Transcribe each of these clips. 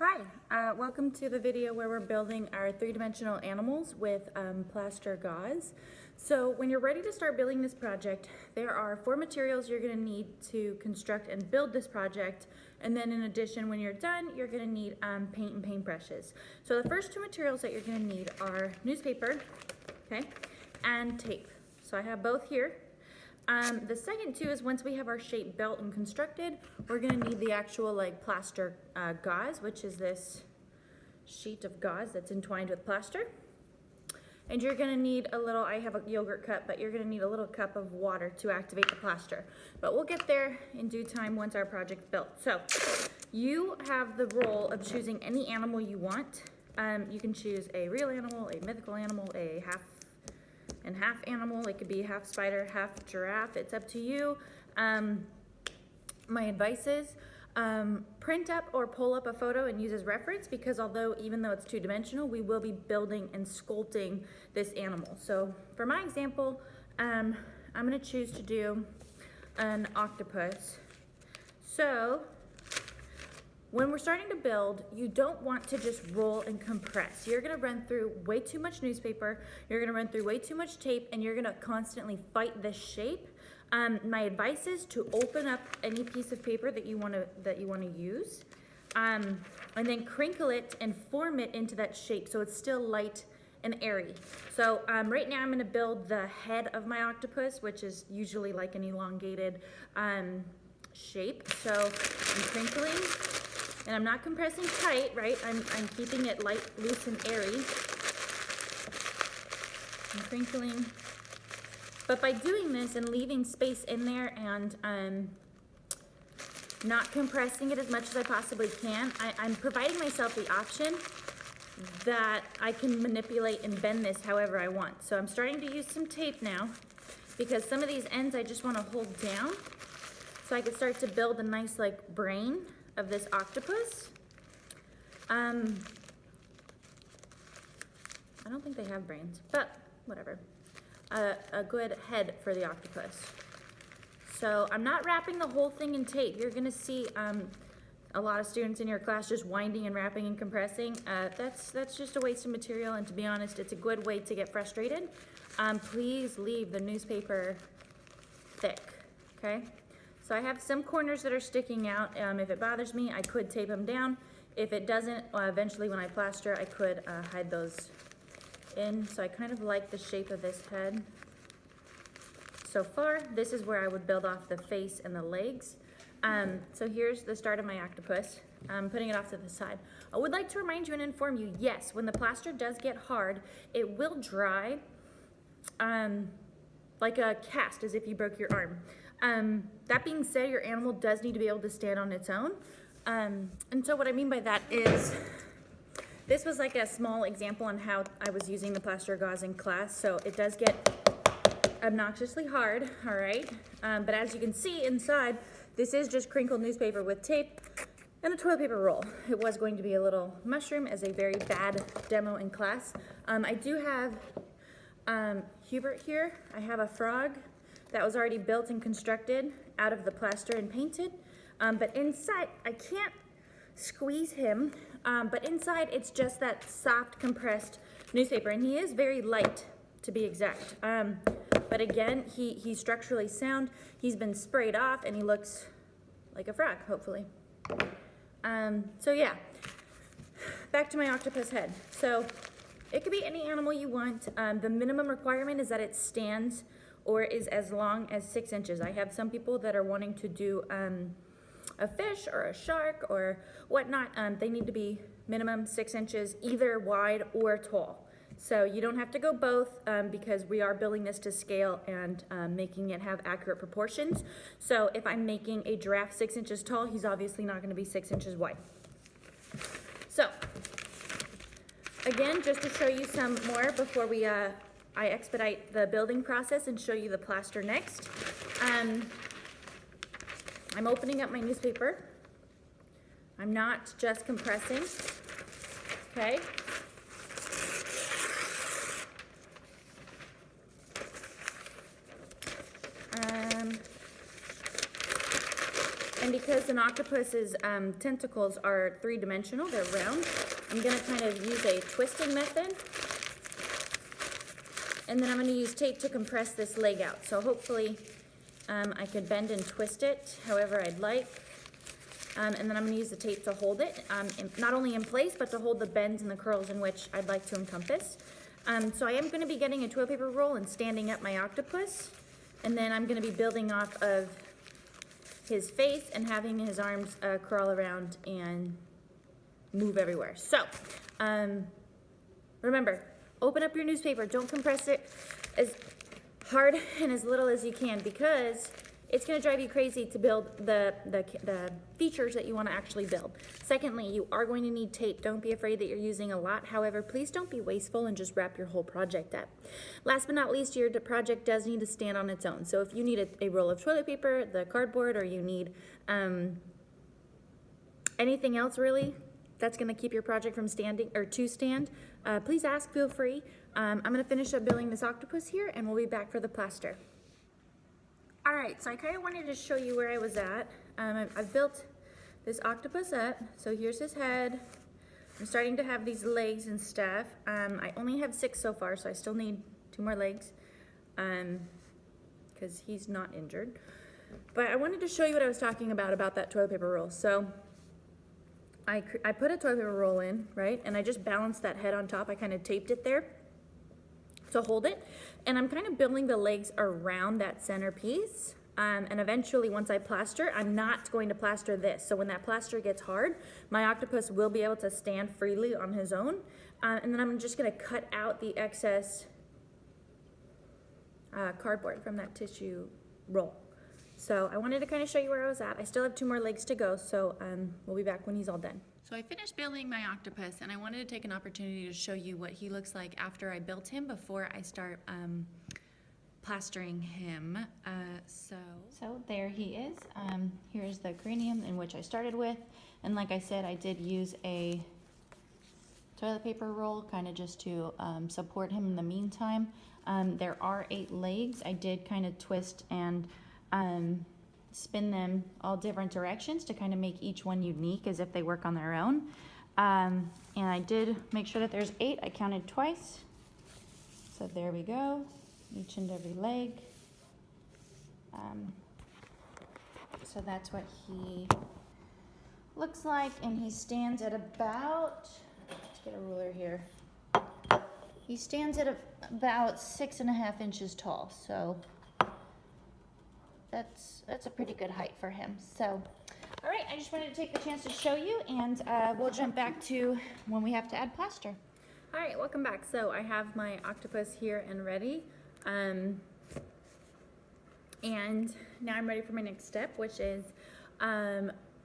Hi, welcome to the video where we're building our three-dimensional animals with plaster gauze. So when you're ready to start building this project, there are 4 materials you're going to need to construct and build this project. And then in addition, when you're done, you're going to need paint and paintbrushes. So the first 2 materials that you're going to need are newspaper, okay, and tape. So I have both here. The second 2 is once we have our shape built and constructed, we're going to need the actual plaster gauze, which is this sheet of gauze that's entwined with plaster. And you're going to need a little, I have a yogurt cup, but you're going to need a little cup of water to activate the plaster. But we'll get there in due time once our project's built. So you have the role of choosing any animal you want. You can choose a real animal, a mythical animal, a half animal. It could be half spider, half giraffe. It's up to you. My advice is print up or pull up a photo and use as reference, because even though it's 2-dimensional, we will be building and sculpting this animal. So for my example, I'm going to choose to do an octopus. So when we're starting to build, you don't want to just roll and compress. You're gonna run through way too much newspaper, you're gonna run through way too much tape, and you're gonna constantly fight this shape. My advice is to open up any piece of paper that you wanna use, and then crinkle it and form it into that shape so it's still light and airy. So right now I'm gonna build the head of my octopus, which is usually like an elongated shape. So I'm crinkling. And I'm not compressing tight, right? I'm keeping it light, loose, and airy. I'm crinkling. But by doing this and leaving space in there and not compressing it as much as I possibly can, I'm providing myself the option that I can manipulate and bend this however I want. So I'm starting to use some tape now, because some of these ends I just want to hold down so I can start to build a nice brain of this octopus. I don't think they have brains, but whatever. A good head for the octopus. So I'm not wrapping the whole thing in tape. You're gonna see a lot of students in your class just winding and wrapping and compressing. That's just a waste of material, and to be honest, it's a good way to get frustrated. Please leave the newspaper thick, okay? So I have some corners that are sticking out. If it bothers me, I could tape them down. If it doesn't, eventually when I plaster, I could hide those in. So I kind of like the shape of this head. So far, this is where I would build off the face and the legs. So here's the start of my octopus. I'm putting it off to the side. I would like to remind you and inform you, yes, when the plaster does get hard, it will dry like a cast, as if you broke your arm. That being said, your animal does need to be able to stand on its own. And so what I mean by that is, this was like a small example on how I was using the plaster gauze in class. So it does get obnoxiously hard, all right? But as you can see inside, this is just crinkled newspaper with tape and a toilet paper roll. It was going to be a little mushroom as a very bad demo in class. I do have Hubert here. I have a frog that was already built and constructed out of the plaster and painted. But inside, I can't squeeze him, but inside it's just that soft compressed newspaper, and he is very light, to be exact. But again, he's structurally sound. He's been sprayed off, and he looks like a frog, hopefully. So yeah, back to my octopus head. So it could be any animal you want. The minimum requirement is that it stands or is as long as 6 inches. I have some people that are wanting to do a fish or a shark or whatnot. They need to be minimum 6 inches, either wide or tall. So you don't have to go both, because we are building this to scale and making it have accurate proportions. So if I'm making a giraffe 6 inches tall, he's obviously not going to be 6 inches wide. So again, just to show you some more before I expedite the building process and show you the plaster next. I'm opening up my newspaper. I'm not just compressing, okay? And because an octopus's tentacles are three-dimensional, they're round, I'm gonna kind of use a twisting method. And then I'm gonna use tape to compress this leg out. So hopefully I could bend and twist it however I'd like. And then I'm gonna use the tape to hold it, not only in place, but to hold the bends and the curls in which I'd like to encompass. So I am gonna be getting a toilet paper roll and standing up my octopus. And then I'm gonna be building off of his face and having his arms crawl around and move everywhere. So, remember, open up your newspaper. Don't compress it as hard and as little as you can, because it's going to drive you crazy to build the features that you want to actually build. Secondly, you are going to need tape. Don't be afraid that you're using a lot. However, please don't be wasteful and just wrap your whole project up. Last but not least, your project does need to stand on its own. So if you need a roll of toilet paper, the cardboard, or you need anything else really that's going to keep your project from standing or to stand, please ask, feel free. I'm going to finish up building this octopus here, and we'll be back for the plaster. All right, so I kind of wanted to show you where I was at. I've built this octopus up. So here's his head. I'm starting to have these legs and stuff. I only have 6 so far, so I still need 2 more legs because he's not injured. But I wanted to show you what I was talking about that toilet paper roll. So I put a toilet paper roll in, right? And I just balanced that head on top. I kind of taped it there to hold it. And I'm kind of building the legs around that centerpiece. And eventually, once I plaster, I'm not going to plaster this. So when that plaster gets hard, my octopus will be able to stand freely on his own. And then I'm just gonna cut out the excess cardboard from that tissue roll. So I wanted to kind of show you where I was at. I still have 2 more legs to go, so we'll be back when he's all done. So I finished building my octopus, and I wanted to take an opportunity to show you what he looks like after I built him before I start plastering him. So there he is. Here's the cranium in which I started with, and like I said, I did use a toilet paper roll kind of just to support him in the meantime. There are 8 legs. I did kind of twist and spin them all different directions to kind of make each one unique as if they work on their own. And I did make sure that there's 8. I counted twice. So there we go, each and every leg. So that's what he looks like, and he stands at about, let's get a ruler here. He stands at about 6.5 inches tall, so that's a pretty good height for him. So, all right, I just wanted to take the chance to show you, and we'll jump back to when we have to add plaster. All right, welcome back. So I have my octopus here and ready. And now I'm ready for my next step, which is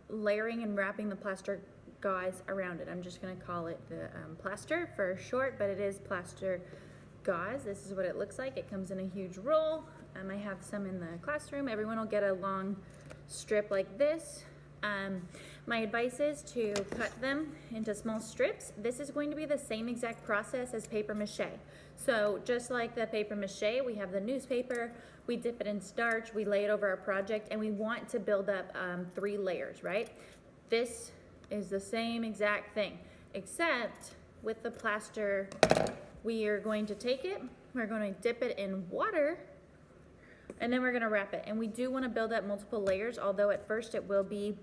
layering and wrapping the plaster gauze around it. I'm just gonna call it the plaster for short, but it is plaster gauze. This is what it looks like. It comes in a huge roll. I have some in the classroom. Everyone will get a long strip like this. My advice is to cut them into small strips. This is going to be the same exact process as paper mache. So just like the paper mache, we have the newspaper, we dip it in starch, we lay it over our project, and we want to build up 3 layers, right? This is the same exact thing, except with the plaster, we are going to take it, we're going to dip it in water, and then we're going to wrap it. And we do want to build up multiple layers, although at first it will be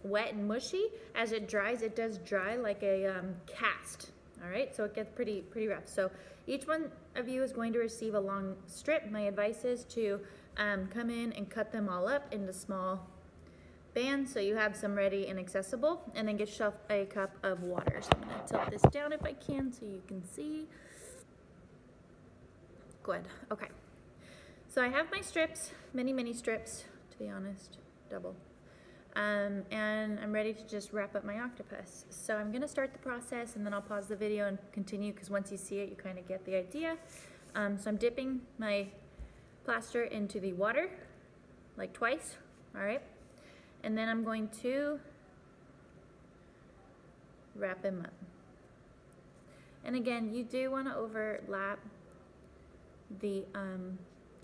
wet and mushy. As it dries, it does dry like a cast. All right, so it gets pretty rough. So each one of you is going to receive a long strip. My advice is to come in and cut them all up into small bands so you have some ready and accessible, and then get yourself a cup of water. So I'm going to tilt this down if I can so you can see. Good, okay. So I have my strips, many strips, to be honest, double. And I'm ready to just wrap up my octopus. So I'm gonna start the process, and then I'll pause the video and continue, because once you see it, you kind of get the idea. So I'm dipping my plaster into the water, like twice, all right? And then I'm going to wrap him up. And again, you do wanna overlap the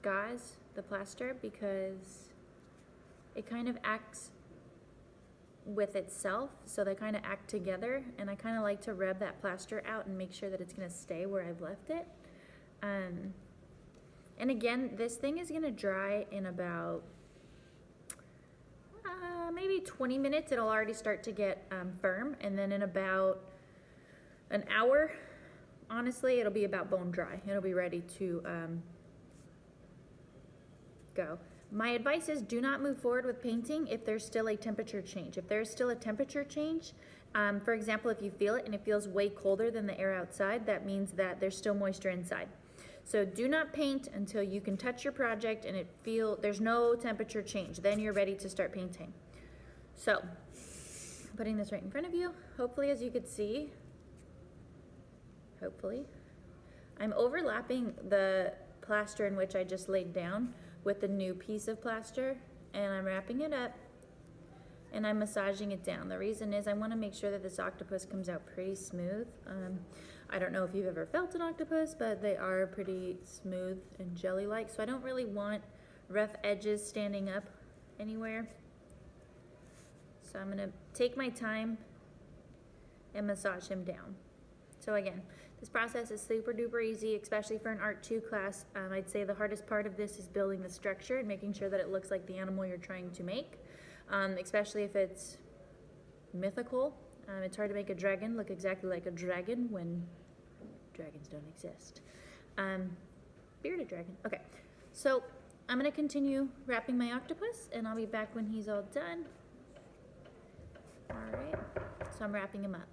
gauze, the plaster, because it kind of acts with itself, so they kind of act together, and I kind of like to rub that plaster out and make sure that it's going to stay where I've left it. And again, this thing is going to dry in about maybe 20 minutes. It'll already start to get firm, and then in about an hour, honestly, it'll be about bone dry. It'll be ready to go. My advice is do not move forward with painting if there's still a temperature change. If there's still a temperature change, for example, if you feel it and it feels way colder than the air outside, that means that there's still moisture inside. So do not paint until you can touch your project and there's no temperature change. Then you're ready to start painting. So, putting this right in front of you, hopefully as you could see, I'm overlapping the plaster in which I just laid down with the new piece of plaster, and I'm wrapping it up and I'm massaging it down. The reason is I want to make sure that this octopus comes out pretty smooth. I don't know if you've ever felt an octopus, but they are pretty smooth and jelly-like, so I don't really want rough edges standing up anywhere. So I'm gonna take my time and massage him down. So again, this process is super duper easy, especially for an Art 2 class. I'd say the hardest part of this is building the structure and making sure that it looks like the animal you're trying to make, especially if it's mythical. It's hard to make a dragon look exactly like a dragon when dragons don't exist. Bearded dragon. Okay, so I'm gonna continue wrapping my octopus, and I'll be back when he's all done. All right, so I'm wrapping him up.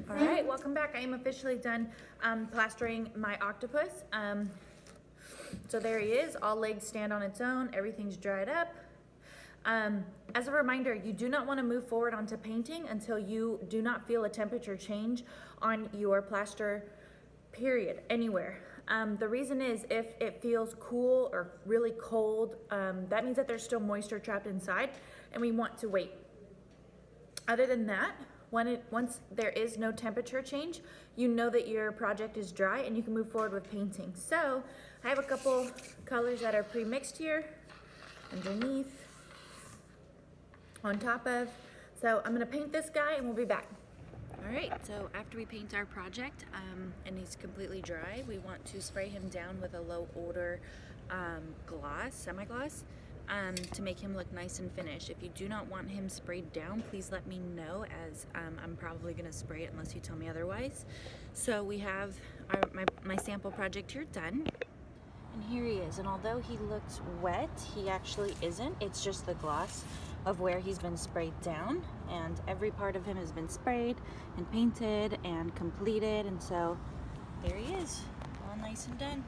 All right, welcome back. I am officially done plastering my octopus. So there he is, all legs stand on its own, everything's dried up. As a reminder, you do not want to move forward onto painting until you do not feel a temperature change on your plaster, period, anywhere. The reason is if it feels cool or really cold, that means that there's still moisture trapped inside, and we want to wait. Other than that, once there is no temperature change, you know that your project is dry and you can move forward with painting. So I have a couple colors that are pre-mixed here, underneath, on top of. So I'm gonna paint this guy and we'll be back. All right, so after we paint our project and he's completely dry, we want to spray him down with a low odor gloss, semi-gloss, to make him look nice and finished. If you do not want him sprayed down, please let me know, as I'm probably gonna spray it unless you tell me otherwise. So we have my sample project here done. And here he is, and although he looks wet, he actually isn't. It's just the gloss of where he's been sprayed down, and every part of him has been sprayed and painted and completed, and so there he is, all nice and done.